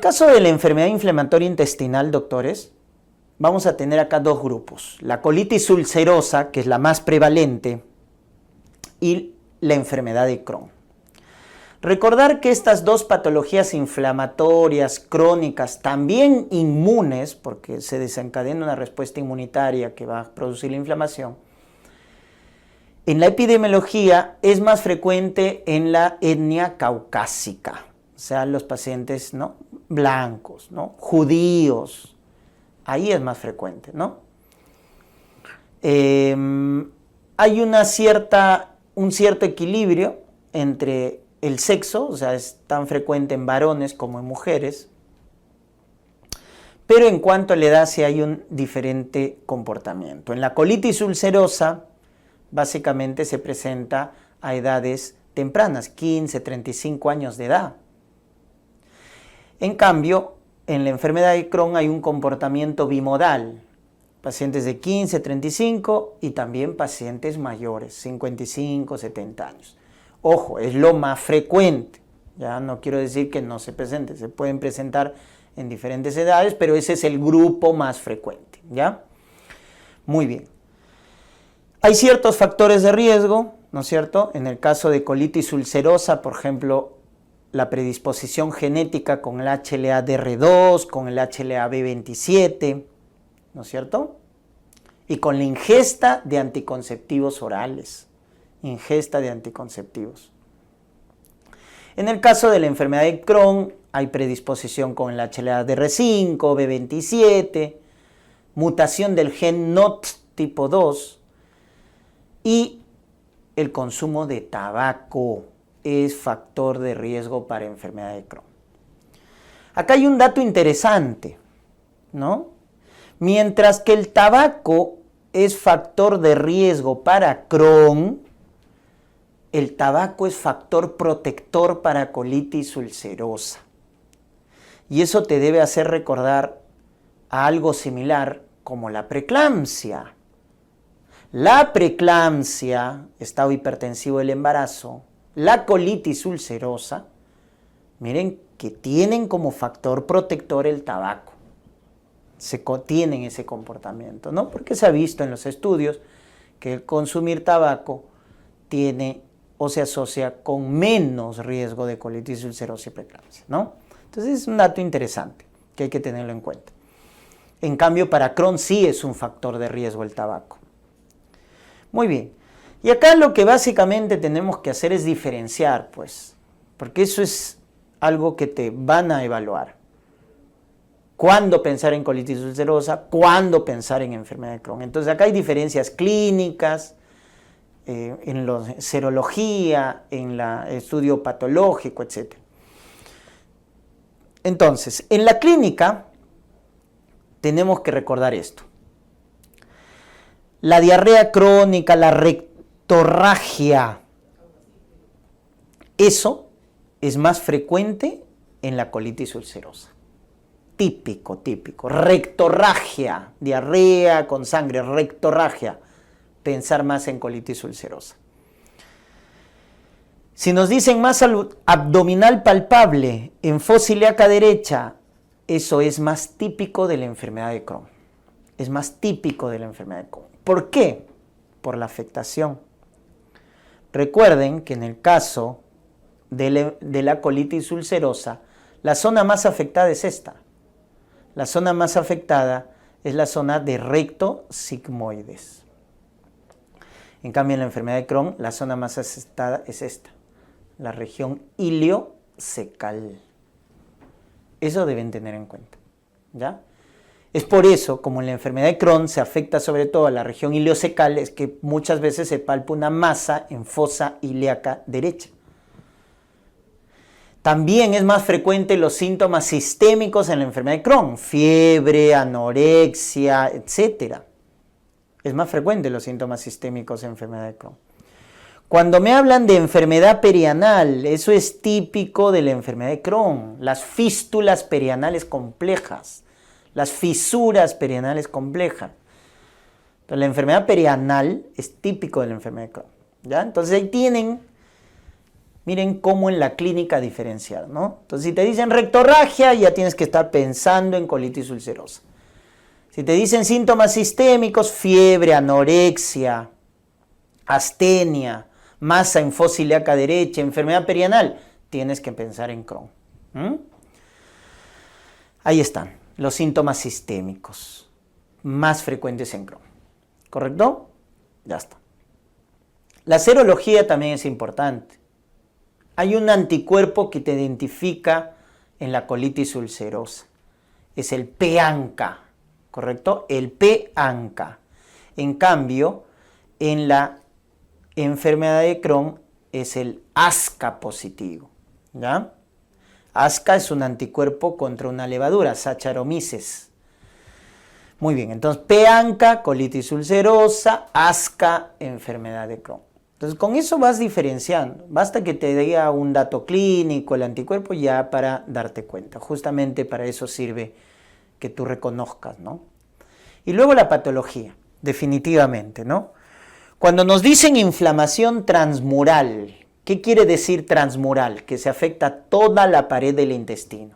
caso de la enfermedad inflamatoria intestinal, doctores, vamos a tener acá dos grupos. La colitis ulcerosa, que es la más prevalente, y la enfermedad de Crohn. Recordar que estas dos patologías inflamatorias crónicas, también inmunes, porque se desencadena una respuesta inmunitaria que va a producir la inflamación, en la epidemiología es más frecuente en la etnia caucásica, o sea, los pacientes, ¿no?, blancos, ¿no?, judíos, ahí es más frecuente, ¿no? Hay un cierto equilibrio entre el sexo, o sea, es tan frecuente en varones como en mujeres, pero en cuanto a la edad sí hay un diferente comportamiento. En la colitis ulcerosa, básicamente se presenta a edades tempranas, 15, 35 años de edad. En cambio, en la enfermedad de Crohn hay un comportamiento bimodal, pacientes de 15, 35 y también pacientes mayores, 55, 70 años. Ojo, es lo más frecuente, ya no quiero decir que no se presente, se pueden presentar en diferentes edades, pero ese es el grupo más frecuente, ¿ya? Muy bien. Hay ciertos factores de riesgo, ¿no es cierto? En el caso de colitis ulcerosa, por ejemplo, la predisposición genética con el HLA-DR2, con el HLA-B27, ¿no es cierto? Y con la ingesta de anticonceptivos orales. Ingesta de anticonceptivos. En el caso de la enfermedad de Crohn, hay predisposición con el HLA-DR5, B27, mutación del gen NOT tipo 2 y el consumo de tabaco es factor de riesgo para enfermedad de Crohn. Acá hay un dato interesante, ¿no? Mientras que el tabaco es factor de riesgo para Crohn, el tabaco es factor protector para colitis ulcerosa. Y eso te debe hacer recordar a algo similar como la preeclampsia. La preeclampsia, estado hipertensivo del embarazo, la colitis ulcerosa, miren que tienen como factor protector el tabaco. Tienen ese comportamiento, ¿no? Porque se ha visto en los estudios que el consumir tabaco tiene o se asocia con menos riesgo de colitis ulcerosa y preeclampsia, ¿no? Entonces es un dato interesante que hay que tenerlo en cuenta. En cambio, para Crohn sí es un factor de riesgo el tabaco. Muy bien. Y acá lo que básicamente tenemos que hacer es diferenciar, pues, porque eso es algo que te van a evaluar. ¿Cuándo pensar en colitis ulcerosa? ¿Cuándo pensar en enfermedad de Crohn? Entonces acá hay diferencias clínicas, en la serología, en el estudio patológico, etc. Entonces, en la clínica tenemos que recordar esto. La diarrea crónica, la rectorragia, eso es más frecuente en la colitis ulcerosa. Típico. Rectorragia, diarrea con sangre, rectorragia. Pensar más en colitis ulcerosa. Si nos dicen más abdominal palpable en fosa ilíaca derecha, eso es más típico de la enfermedad de Crohn. Es más típico de la enfermedad de Crohn. ¿Por qué? Por la afectación. Recuerden que en el caso de la colitis ulcerosa, la zona más afectada es esta. La zona más afectada es la zona de recto sigmoides. En cambio, en la enfermedad de Crohn, la zona más afectada es esta, la región iliocecal. Eso deben tener en cuenta, ¿ya? Es por eso, como en la enfermedad de Crohn se afecta sobre todo a la región iliocecal, es que muchas veces se palpa una masa en fosa ilíaca derecha. También es más frecuente los síntomas sistémicos en la enfermedad de Crohn, fiebre, anorexia, etc. Es más frecuente los síntomas sistémicos en enfermedad de Crohn. Cuando me hablan de enfermedad perianal, eso es típico de la enfermedad de Crohn, las fístulas perianales complejas, las fisuras perianales complejas. Entonces, la enfermedad perianal es típico de la enfermedad de Crohn, ¿ya? Entonces ahí tienen Miren cómo en la clínica diferenciar, ¿no? Entonces, si te dicen rectorragia, ya tienes que estar pensando en colitis ulcerosa. Si te dicen síntomas sistémicos, fiebre, anorexia, astenia, masa en fosa ilíaca derecha, enfermedad perianal, tienes que pensar en Crohn. Ahí están los síntomas sistémicos más frecuentes en Crohn. ¿Correcto? Ya está. La serología también es importante. Hay un anticuerpo que te identifica en la colitis ulcerosa. Es el P-ANCA, ¿correcto? El P-ANCA. En cambio, en la enfermedad de Crohn es el ASCA positivo, ¿ya? ASCA es un anticuerpo contra una levadura, Saccharomyces. Muy bien, entonces P-ANCA, colitis ulcerosa, ASCA, enfermedad de Crohn. Entonces con eso vas diferenciando. Basta que te diga un dato clínico, el anticuerpo, ya para darte cuenta. Justamente para eso sirve que tú reconozcas, ¿no? Y luego la patología, definitivamente, ¿no? Cuando nos dicen inflamación transmural, ¿qué quiere decir transmural? Que se afecta a toda la pared del intestino.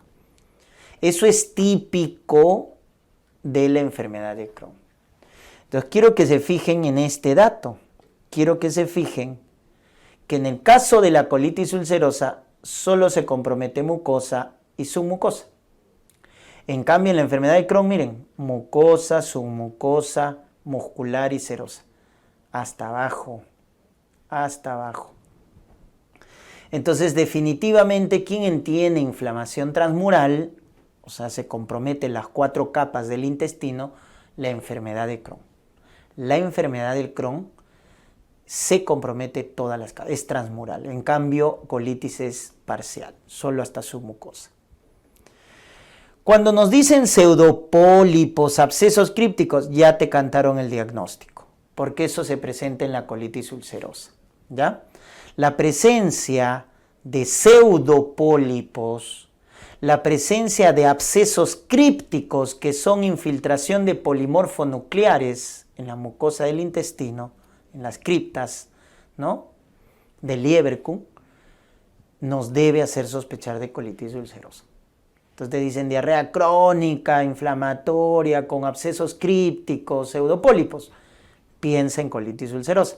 Eso es típico de la enfermedad de Crohn. Entonces quiero que se fijen en este dato. Quiero que se fijen que en el caso de la colitis ulcerosa solo se compromete mucosa y submucosa. En cambio en la enfermedad de Crohn, miren, mucosa, submucosa, muscular y serosa. Hasta abajo, hasta abajo. Entonces definitivamente quien tiene inflamación transmural, o sea, se comprometen las 4 capas del intestino, la enfermedad de Crohn. La enfermedad del Crohn se compromete todas las capas, es transmural. En cambio, colitis es parcial, solo hasta submucosa. Cuando nos dicen pseudopólipos, abscesos crípticos, ya te cantaron el diagnóstico, porque eso se presenta en la colitis ulcerosa, ¿ya? La presencia de pseudopólipos, la presencia de abscesos crípticos, que son infiltración de polimorfonucleares en la mucosa del intestino, en las criptas, ¿no?, del Lieberkühn, nos debe hacer sospechar de colitis ulcerosa. Entonces te dicen diarrea crónica, inflamatoria, con abscesos crípticos, pseudopólipos. Piensa en colitis ulcerosa.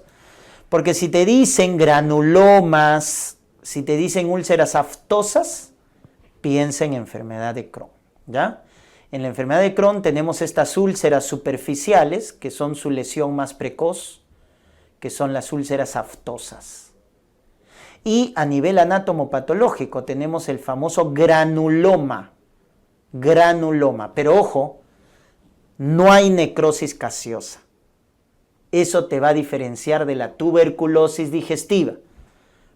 Porque si te dicen granulomas, si te dicen úlceras aftosas, piensa en enfermedad de Crohn, ¿ya? En la enfermedad de Crohn tenemos estas úlceras superficiales, que son su lesión más precoz, que son las úlceras aftosas. Y a nivel anatomopatológico tenemos el famoso granuloma, pero ojo, no hay necrosis caseosa. Eso te va a diferenciar de la tuberculosis digestiva,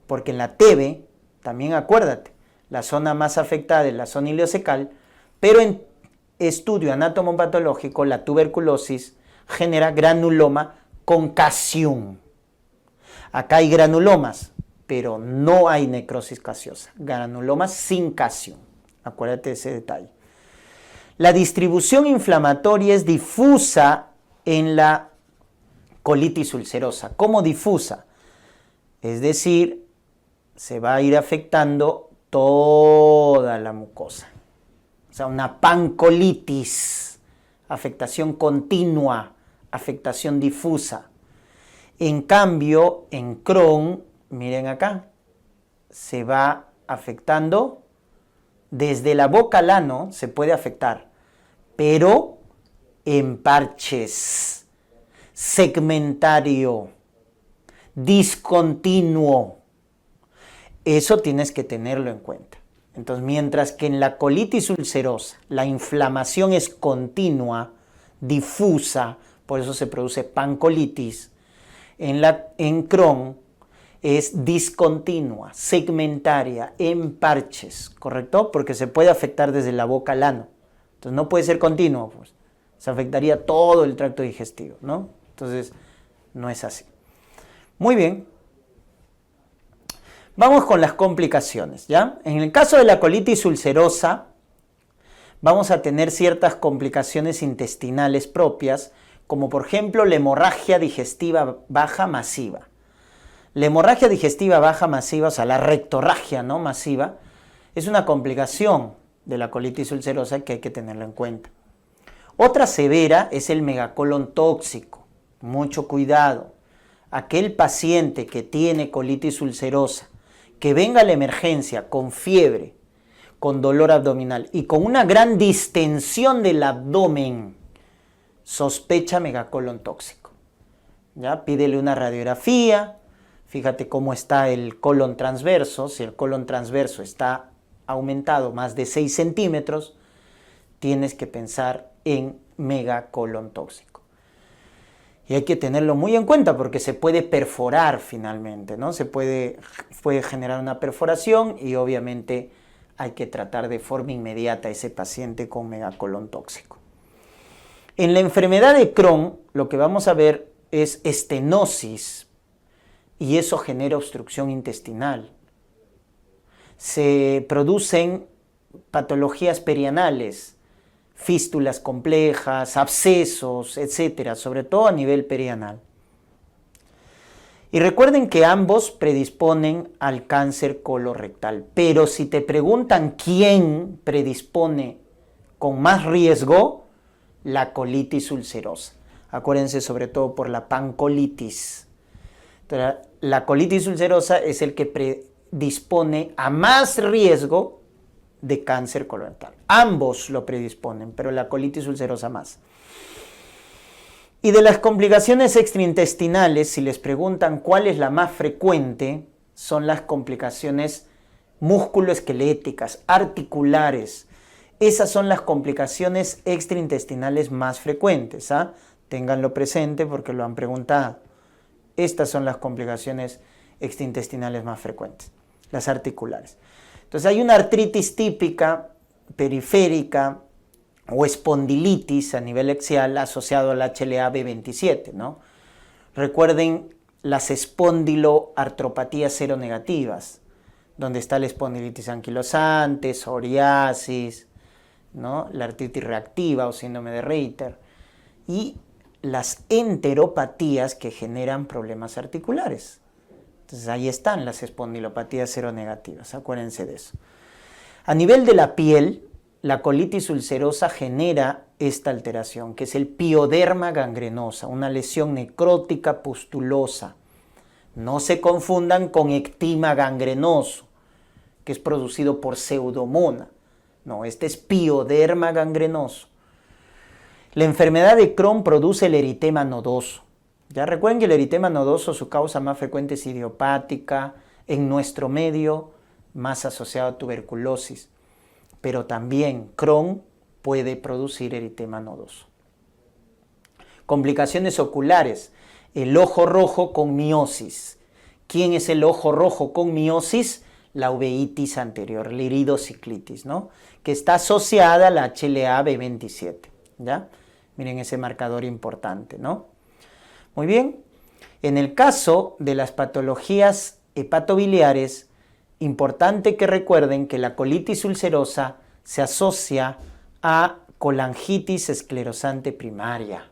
porque en la TB, también acuérdate, la zona más afectada es la zona ileocecal, pero en estudio anatomopatológico la tuberculosis genera granuloma con casium. Acá hay granulomas, pero no hay necrosis caseosa. Granulomas sin casium. Acuérdate de ese detalle. La distribución inflamatoria es difusa en la colitis ulcerosa. ¿Cómo difusa? Es decir, se va a ir afectando toda la mucosa. O sea, una pancolitis, afectación continua, afectación difusa. En cambio, en Crohn, miren acá, se va afectando desde la boca al ano, se puede afectar, pero en parches, segmentario, discontinuo. Eso tienes que tenerlo en cuenta. Entonces, mientras que en la colitis ulcerosa la inflamación es continua, difusa, por eso se produce pancolitis, en Crohn es discontinua, segmentaria, en parches, ¿correcto? Porque se puede afectar desde la boca al ano. Entonces no puede ser continuo, pues. Se afectaría todo el tracto digestivo, ¿no? Entonces no es así. Muy bien. Vamos con las complicaciones, ¿ya? En el caso de la colitis ulcerosa, vamos a tener ciertas complicaciones intestinales propias, como por ejemplo la hemorragia digestiva baja masiva. La hemorragia digestiva baja masiva, o sea, la rectorragia, ¿no?, masiva, es una complicación de la colitis ulcerosa que hay que tenerlo en cuenta. Otra severa es el megacolon tóxico. Mucho cuidado. Aquel paciente que tiene colitis ulcerosa, que venga a la emergencia con fiebre, con dolor abdominal y con una gran distensión del abdomen, sospecha megacolon tóxico. ¿Ya? Pídele una radiografía, fíjate cómo está el colon transverso. Si el colon transverso está aumentado más de 6 centímetros, tienes que pensar en megacolon tóxico. Y hay que tenerlo muy en cuenta porque se puede perforar finalmente, ¿no? Puede generar una perforación y obviamente hay que tratar de forma inmediata a ese paciente con megacolon tóxico. En la enfermedad de Crohn, lo que vamos a ver es estenosis y eso genera obstrucción intestinal. Se producen patologías perianales, fístulas complejas, abscesos, etcétera, sobre todo a nivel perianal. Y recuerden que ambos predisponen al cáncer colorectal, pero si te preguntan quién predispone con más riesgo, la colitis ulcerosa. Acuérdense sobre todo por la pancolitis. Entonces, la colitis ulcerosa es el que predispone a más riesgo de cáncer colorectal. Ambos lo predisponen, pero la colitis ulcerosa más. Y de las complicaciones extraintestinales, si les preguntan cuál es la más frecuente, son las complicaciones musculoesqueléticas, articulares. Esas son las complicaciones extraintestinales más frecuentes, ¿ah? Ténganlo presente porque lo han preguntado. Estas son las complicaciones extraintestinales más frecuentes, las articulares. Entonces hay una artritis típica, periférica o espondilitis a nivel axial asociado al HLA-B27, ¿no? Recuerden las espondiloartropatías seronegativas, donde está la espondilitis anquilosante, psoriasis, ¿no?, la artritis reactiva o síndrome de Reiter, y las enteropatías que generan problemas articulares. Entonces ahí están las espondilopatías seronegativas, acuérdense de eso. A nivel de la piel, la colitis ulcerosa genera esta alteración, que es el pioderma gangrenosa, una lesión necrótica pustulosa. No se confundan con ectima gangrenoso, que es producido por pseudomona. No, este es pioderma gangrenoso. La enfermedad de Crohn produce el eritema nodoso. Ya recuerden que el eritema nodoso, su causa más frecuente es idiopática, en nuestro medio más asociado a tuberculosis, pero también Crohn puede producir eritema nodoso. Complicaciones oculares, el ojo rojo con miosis. ¿Quién es el ojo rojo con miosis? La uveitis anterior, la iridociclitis, ¿no?, que está asociada a la HLA-B27, ¿ya? Miren ese marcador importante, ¿no? Muy bien. En el caso de las patologías hepatobiliares, importante que recuerden que la colitis ulcerosa se asocia a colangitis esclerosante primaria.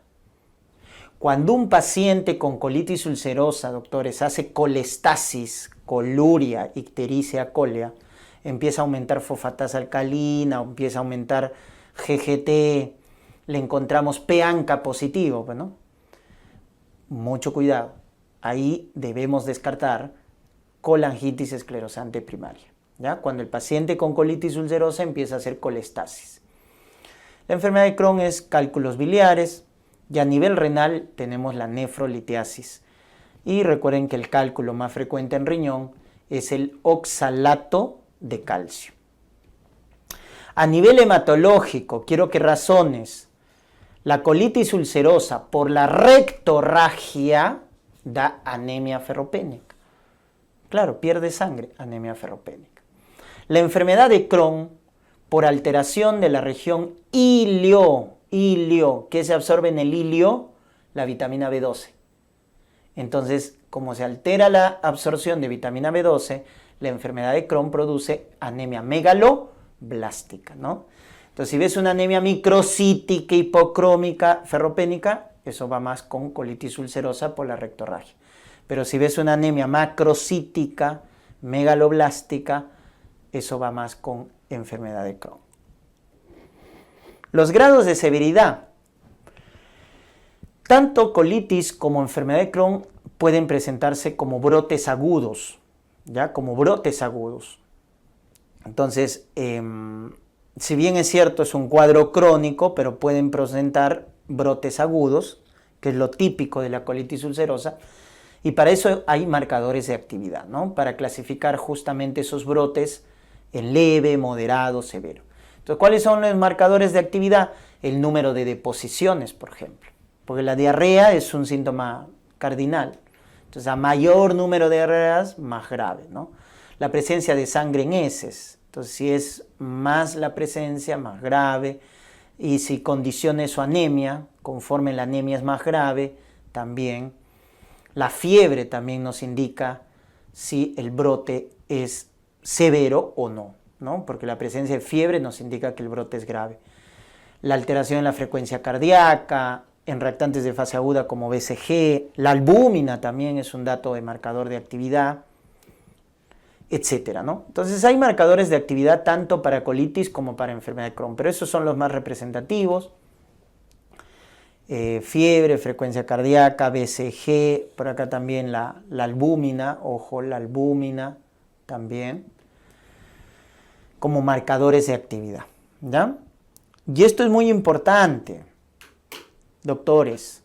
Cuando un paciente con colitis ulcerosa, doctores, hace colestasis, coluria, ictericia cólea, empieza a aumentar fosfatasa alcalina, empieza a aumentar GGT, le encontramos p-ANCA positivo, ¿no? Mucho cuidado. Ahí debemos descartar colangitis esclerosante primaria, ¿ya? Cuando el paciente con colitis ulcerosa empieza a hacer colestasis. La enfermedad de Crohn es cálculos biliares y a nivel renal tenemos la nefrolitiasis. Y recuerden que el cálculo más frecuente en riñón es el oxalato de calcio. A nivel hematológico, quiero que razones. La colitis ulcerosa por la rectorragia da anemia ferropénica. Claro, pierde sangre, anemia ferropénica. La enfermedad de Crohn por alteración de la región ilio, ¿qué se absorbe en el ilio? La vitamina B12. Entonces, como se altera la absorción de vitamina B12, la enfermedad de Crohn produce anemia megaloblástica, ¿no? Entonces, si ves una anemia microcítica, hipocrómica, ferropénica, eso va más con colitis ulcerosa por la rectorragia. Pero si ves una anemia macrocítica, megaloblástica, eso va más con enfermedad de Crohn. Los grados de severidad. Tanto colitis como enfermedad de Crohn pueden presentarse como brotes agudos, ¿ya? Como brotes agudos. Entonces, si bien es cierto, es un cuadro crónico, pero pueden presentar brotes agudos, que es lo típico de la colitis ulcerosa, y para eso hay marcadores de actividad, ¿no? Para clasificar justamente esos brotes en leve, moderado, severo. Entonces, ¿cuáles son los marcadores de actividad? El número de deposiciones, por ejemplo, porque la diarrea es un síntoma cardinal. Entonces, a mayor número de diarreas, más grave, ¿no? La presencia de sangre en heces. Entonces, si es más la presencia, más grave. Y si condiciona su anemia, conforme la anemia es más grave, también. La fiebre también nos indica si el brote es severo o no, ¿no? Porque la presencia de fiebre nos indica que el brote es grave. La alteración en la frecuencia cardíaca, en reactantes de fase aguda como BCG, la albúmina también es un dato de marcador de actividad, etcétera, ¿no? Entonces hay marcadores de actividad tanto para colitis como para enfermedad de Crohn, pero esos son los más representativos. Fiebre, frecuencia cardíaca, BCG, por acá también la albúmina, ojo, la albúmina también, como marcadores de actividad, ¿ya? Y esto es muy importante, doctores,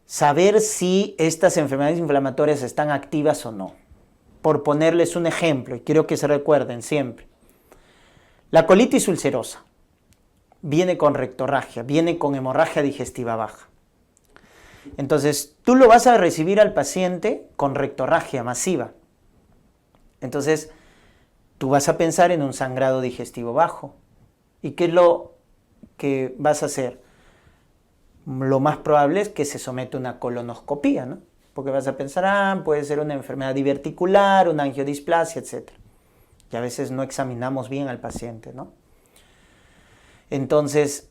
saber si estas enfermedades inflamatorias están activas o no. Por ponerles un ejemplo, y quiero que se recuerden siempre, la colitis ulcerosa viene con rectorragia, viene con hemorragia digestiva baja. Entonces, tú lo vas a recibir al paciente con rectorragia masiva. Entonces, tú vas a pensar en un sangrado digestivo bajo. ¿Y qué es lo que vas a hacer? Lo más probable es que se someta a una colonoscopía, ¿no? Porque vas a pensar, puede ser una enfermedad diverticular, una angiodisplasia, etc. Y a veces no examinamos bien al paciente, ¿no? Entonces,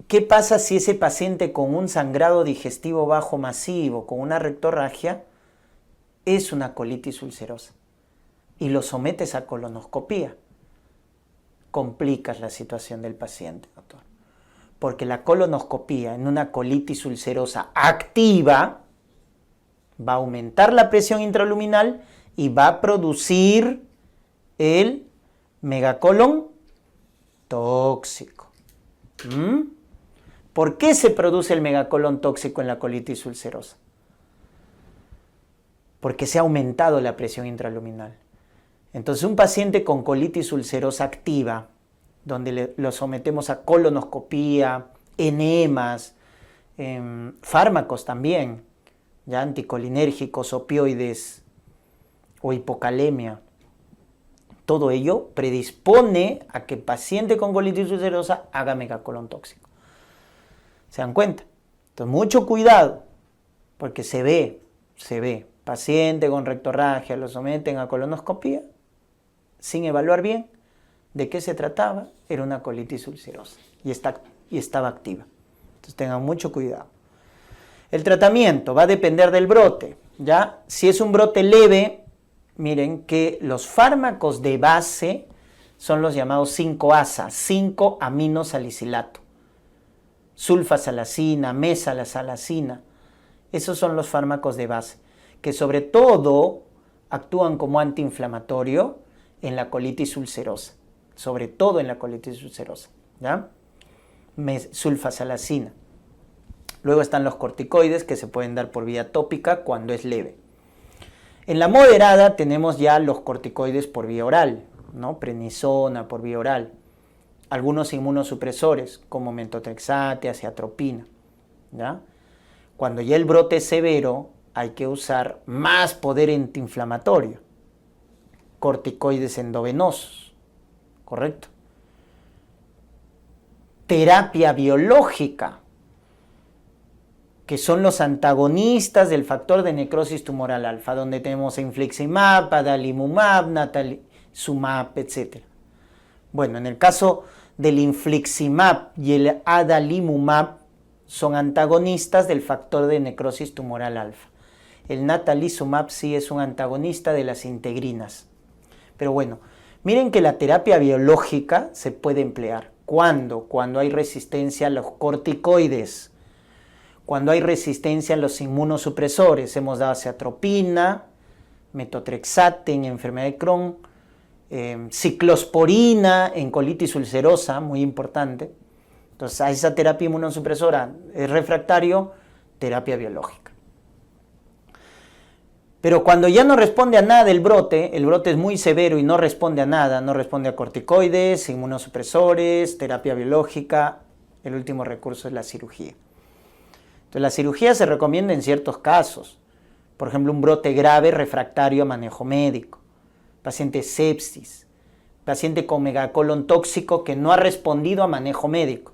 ¿qué pasa si ese paciente con un sangrado digestivo bajo masivo, con una rectorragia, es una colitis ulcerosa? Y lo sometes a colonoscopía. Complicas la situación del paciente, doctor. Porque la colonoscopía en una colitis ulcerosa activa va a aumentar la presión intraluminal y va a producir el megacolon tóxico. ¿Por qué se produce el megacolon tóxico en la colitis ulcerosa? Porque se ha aumentado la presión intraluminal. Entonces, un paciente con colitis ulcerosa activa, donde lo sometemos a colonoscopía, enemas, fármacos también, ya anticolinérgicos, opioides o hipocalemia, todo ello predispone a que el paciente con colitis ulcerosa haga megacolon tóxico. ¿Se dan cuenta? Entonces, mucho cuidado, porque se ve, paciente con rectorragia, lo someten a colonoscopía, sin evaluar bien de qué se trataba, era una colitis ulcerosa y estaba activa. Entonces, tengan mucho cuidado. El tratamiento va a depender del brote, ¿ya? Si es un brote leve, miren que los fármacos de base son los llamados 5-ASA, 5-aminosalicilato. Sulfasalacina, mesalazalacina. Esos son los fármacos de base, que sobre todo actúan como antiinflamatorio en la colitis ulcerosa. Sobre todo en la colitis ulcerosa, ¿ya? Sulfasalacina. Luego están los corticoides que se pueden dar por vía tópica cuando es leve. En la moderada tenemos ya los corticoides por vía oral, ¿no? Prednisona por vía oral. Algunos inmunosupresores como metotrexate, aciatropina, ¿ya? Cuando ya el brote es severo, hay que usar más poder antiinflamatorio. Corticoides endovenosos, ¿correcto? Terapia biológica, que son los antagonistas del factor de necrosis tumoral alfa, donde tenemos infliximab, adalimumab, natalizumab, etc. Bueno, en el caso del infliximab y el adalimumab son antagonistas del factor de necrosis tumoral alfa. el natalizumab sí es un antagonista de las integrinas. Pero bueno, miren que la terapia biológica se puede emplear. ¿Cuándo? Cuando hay resistencia a los corticoides, cuando hay resistencia a los inmunosupresores. Hemos dado atropina, metotrexate en enfermedad de Crohn, ciclosporina en colitis ulcerosa, muy importante. Entonces, a esa terapia inmunosupresora es refractario, terapia biológica. Pero cuando ya no responde a nada el brote es muy severo y no responde a nada, no responde a corticoides, inmunosupresores, terapia biológica, el último recurso es la cirugía. Entonces, la cirugía se recomienda en ciertos casos. Por ejemplo, un brote grave refractario a manejo médico, paciente sepsis, paciente con megacolon tóxico que no ha respondido a manejo médico.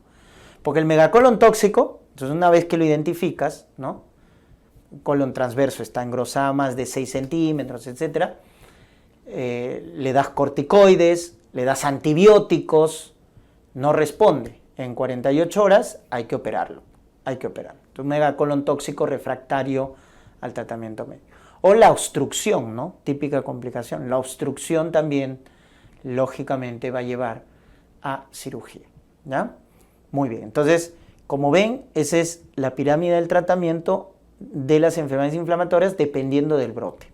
Porque el megacolon tóxico, entonces una vez que lo identificas, ¿no? Colon transverso está engrosado más de 6 centímetros, etc. Le das corticoides, le das antibióticos, no responde. En 48 horas hay que operarlo. Entonces, un megacolon tóxico refractario al tratamiento médico. O la obstrucción, ¿no? Típica complicación. La obstrucción también, lógicamente, va a llevar a cirugía, ¿ya? Muy bien. Entonces, como ven, esa es la pirámide del tratamiento de las enfermedades inflamatorias dependiendo del brote.